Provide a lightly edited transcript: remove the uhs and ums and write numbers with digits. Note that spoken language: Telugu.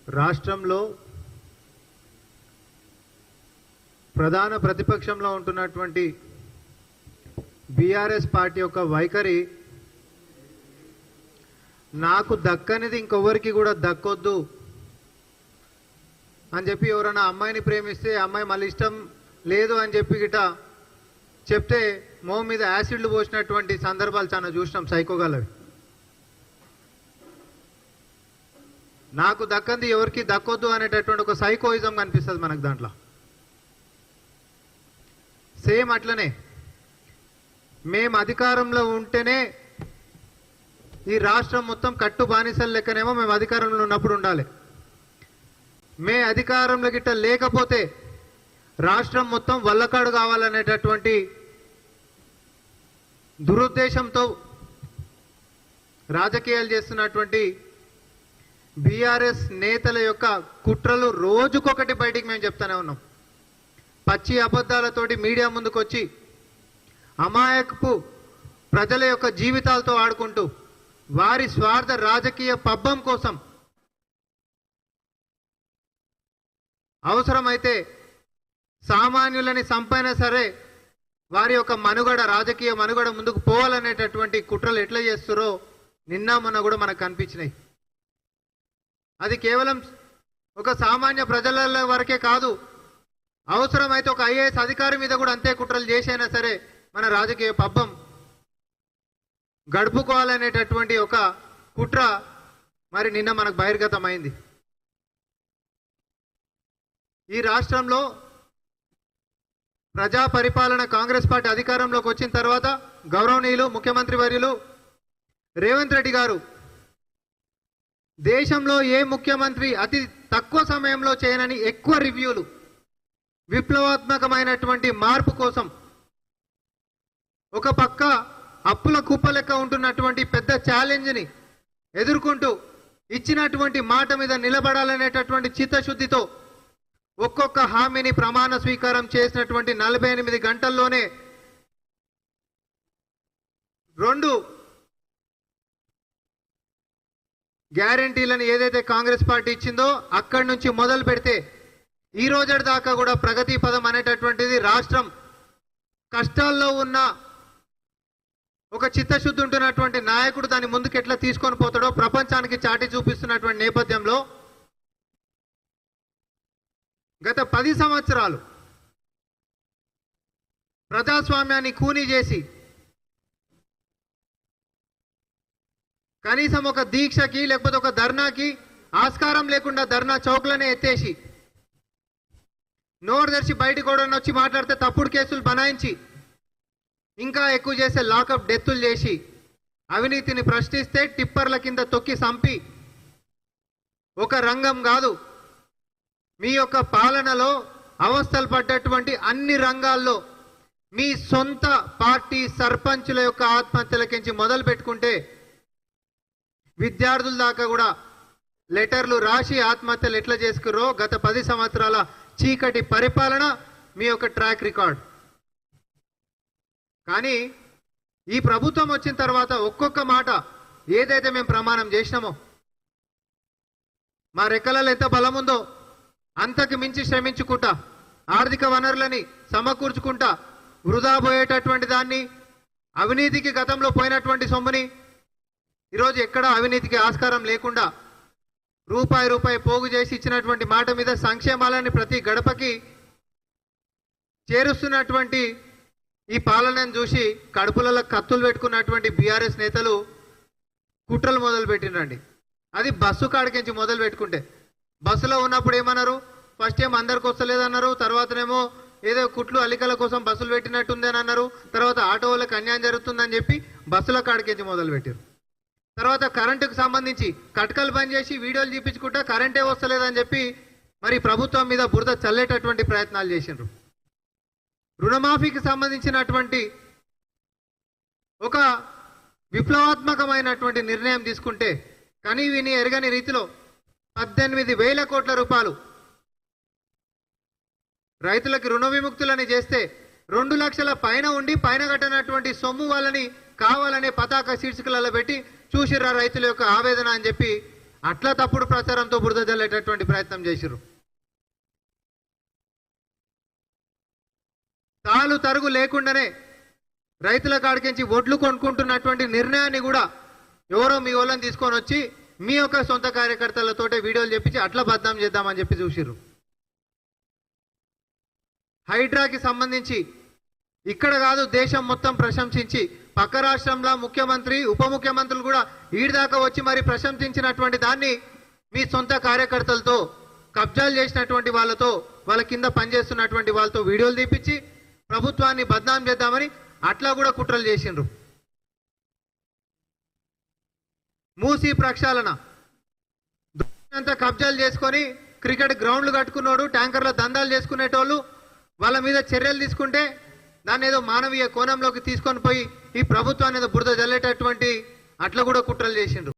రాష్ట్రంలో ప్రధాన ప్రతిపక్షంలో ఉంటున్నటువంటి బీఆర్ఎస్ పార్టీ యొక్క వైఖరి నాకు దక్కనిది ఇంకొవరికి కూడా దక్కొద్దు అని చెప్పి ఎవరైనా అమ్మాయిని ప్రేమిస్తే అమ్మాయి మళ్ళీ ఇష్టం లేదు అని చెప్పి గిట చెప్తే మొహం మీద యాసిడ్లు పోసినటువంటి సందర్భాలు చాలా చూసినాం సైకోగలవి. నాకు దక్కంది ఎవరికి దక్కొద్దు అనేటటువంటి ఒక సైకోయిజం కనిపిస్తుంది మనకు దాంట్లో. సేమ్ అట్లనే మేము అధికారంలో ఉంటేనే ఈ రాష్ట్రం మొత్తం కట్టు బానిసల లెక్కనేమో మేము అధికారంలో ఉన్నప్పుడు ఉండాలి. మే అధికారంలో గిట్ట లేకపోతే రాష్ట్రం మొత్తం వల్లకాడు కావాలనేటటువంటి దురుద్దేశంతో రాజకీయాలు చేస్తున్నటువంటి బీఆర్ఎస్ నేతల యొక్క కుట్రలు రోజుకొకటి బయటికి మేము చెప్తానే ఉన్నాం. పచ్చి అబద్ధాలతోటి మీడియా ముందుకు వచ్చి అమాయకపు ప్రజల యొక్క జీవితాలతో ఆడుకుంటూ వారి స్వార్థ రాజకీయ పబ్బం కోసం అవసరమైతే సామాన్యులని సంపైనా సరే వారి యొక్క మనుగడ రాజకీయ మనుగడ ముందుకు పోవాలనేటటువంటి కుట్రలు ఎట్లా చేస్తారో నిన్న మొన్న కూడా మనకు కనిపించినాయి. అది కేవలం ఒక సామాన్య ప్రజల వరకే కాదు, అవసరమైతే ఒక ఐఏఎస్ అధికారి మీద కూడా అంతే కుట్రలు చేసైనా సరే మన రాజకీయ పబ్బం గడుపుకోవాలనేటటువంటి ఒక కుట్ర మరి నిన్న మనకు బహిర్గతమైంది. ఈ రాష్ట్రంలో ప్రజా పరిపాలన కాంగ్రెస్ పార్టీ అధికారంలోకి వచ్చిన తర్వాత గౌరవనీయులు ముఖ్యమంత్రి వర్యులు రేవంత్ రెడ్డి గారు దేశంలో ఏ ముఖ్యమంత్రి అతి తక్కువ సమయంలో చేయనని ఎక్కువ రివ్యూలు, విప్లవాత్మకమైనటువంటి మార్పు కోసం ఒక పక్క అప్పుల కుప్ప లెక్క ఉంటున్నటువంటి పెద్ద ఛాలెంజ్ని ఎదుర్కొంటూ ఇచ్చినటువంటి మాట మీద నిలబడాలనేటటువంటి చిత్తశుద్ధితో ఒక్కొక్క హామీని ప్రమాణ స్వీకారం చేసినటువంటి 48 గంటల్లోనే 2 గ్యారంటీలను ఏదైతే కాంగ్రెస్ పార్టీ ఇచ్చిందో అక్కడి నుంచి మొదలు పెడితే ఈ రోజు దాకా కూడా ప్రగతి పదం అనేటటువంటిది రాష్ట్రం కష్టాల్లో ఉన్న ఒక చిత్తశుద్ధి ఉంటున్నటువంటి నాయకుడు దాన్ని ముందుకు ఎట్లా తీసుకొని పోతాడో ప్రపంచానికి చాటి చూపిస్తున్నటువంటి నేపథ్యంలో గత 10 సంవత్సరాలు ప్రజాస్వామ్యాన్ని కూనీ చేసి కనీసం ఒక దీక్షకి లేకపోతే ఒక ధర్నాకి ఆస్కారం లేకుండా ధర్నా చౌక్లనే ఎత్తేసి నోరు తెరిచి బయటికి కూడా వచ్చి మాట్లాడితే తప్పుడు కేసులు బనాయించి ఇంకా ఎక్కువ చేసే లాకప్ డెత్తులు చేసి అవినీతిని ప్రశ్నిస్తే టిప్పర్ల కింద తొక్కి సంపి ఒక రంగం కాదు మీ యొక్క పాలనలో అవస్థలు పడ్డటువంటి అన్ని రంగాల్లో మీ సొంత పార్టీ సర్పంచుల యొక్క ఆత్మహత్యలకించి మొదలు పెట్టుకుంటే విద్యార్థుల దాకా కూడా లెటర్లు రాసి ఆత్మహత్యలు ఎట్లా చేసుకుర్రో గత 10 సంవత్సరాల చీకటి పరిపాలన మీ యొక్క ట్రాక్ రికార్డ్. కానీ ఈ ప్రభుత్వం వచ్చిన తర్వాత ఒక్కొక్క మాట ఏదైతే మేము ప్రమాణం చేసినామో మా రెక్కలలో ఎంత బలం ఉందో అంతకు మించి శ్రమించుకుంటా ఆర్థిక వనరులని సమకూర్చుకుంటా వృధా పోయేటటువంటి దాన్ని అవినీతికి గతంలో పోయినటువంటి సొమ్ముని ఈరోజు ఎక్కడ అవినీతికి ఆస్కారం లేకుండా రూపాయి పోగు చేసి ఇచ్చినటువంటి మాట మీద సంక్షేమాలని ప్రతి గడపకి చేరుస్తున్నటువంటి ఈ పాలనను చూసి కడుపులలో కత్తులు పెట్టుకున్నటువంటి బీఆర్ఎస్ నేతలు కుట్రలు మొదలు పెట్టినండి. అది బస్సు కాడికించి మొదలు పెట్టుకుంటే బస్సులో ఉన్నప్పుడు ఏమన్నారు, ఫస్ట్ ఏం అందరికి వస్తలేదన్నారు, తర్వాతనేమో ఏదో కుట్లు అల్లికల కోసం బస్సులు పెట్టినట్టుంది అని అన్నారు, తర్వాత ఆటో వాళ్ళకి అన్యాయం జరుగుతుందని చెప్పి బస్సుల కాడికించి మొదలు పెట్టారు. తర్వాత కరెంటుకు సంబంధించి కటకలు బంద్ చేసి వీడియోలు చూపించుకుంటా కరెంటే వస్తలేదని చెప్పి మరి ప్రభుత్వం మీద బురద చల్లేటటువంటి ప్రయత్నాలు చేసిండ్రు. రుణమాఫీకి సంబంధించినటువంటి ఒక విప్లవాత్మకమైనటువంటి నిర్ణయం తీసుకుంటే కనీ విని ఎరగని రీతిలో 18,000 కోట్ల రూపాయలు రైతులకి రుణ విముక్తులని చేస్తే 2 లక్షల పైన ఉండి పైన కట్టినటువంటి సొమ్ము వాళ్ళని కావాలనే పతాక శీర్షికలలో పెట్టి చూసిర్రా రైతుల యొక్క ఆవేదన అని చెప్పి అట్లా తప్పుడు ప్రచారంతో బురద జల్లేటటువంటి ప్రయత్నం చేసిర్రు. తాలు తరుగు లేకుండానే రైతుల కాడికించి ఒడ్లు కొనుక్కుంటున్నటువంటి నిర్ణయాన్ని కూడా ఎవరో మీ వాళ్ళని తీసుకొని వచ్చి మీ యొక్క సొంత కార్యకర్తలతోటే వీడియోలు చెప్పించి అట్లా బద్నాం చేద్దామని చెప్పి చూసిర్రు. హైడ్రాకి సంబంధించి ఇక్కడ కాదు దేశం మొత్తం ప్రశంసించి పక్క రాష్ట్రంలో ముఖ్యమంత్రి ఉప ముఖ్యమంత్రులు కూడా ఈడిదాకా వచ్చి మరి ప్రశంసించినటువంటి దాన్ని మీ సొంత కార్యకర్తలతో కబ్జాలు చేసినటువంటి వాళ్ళతో వాళ్ళ కింద పనిచేస్తున్నటువంటి వాళ్ళతో వీడియోలు తీపిచ్చి ప్రభుత్వాన్ని బద్నాం చేద్దామని అట్లా కూడా కుట్రలు చేసిండ్రు. మూసీ ప్రక్షాళన అంతా కబ్జాలు చేసుకొని క్రికెట్ గ్రౌండ్లు కట్టుకున్నాడు, ట్యాంకర్ల దందాలు చేసుకునేటోళ్ళు వాళ్ళ మీద చర్యలు తీసుకుంటే దాన్ని ఏదో మానవీయ కోణంలోకి తీసుకొని పోయి ఈ ప్రభుత్వాన్ని ఏదో బురద జల్లేటటువంటి అట్లా కూడా కుట్రలు చేసిండ్రు.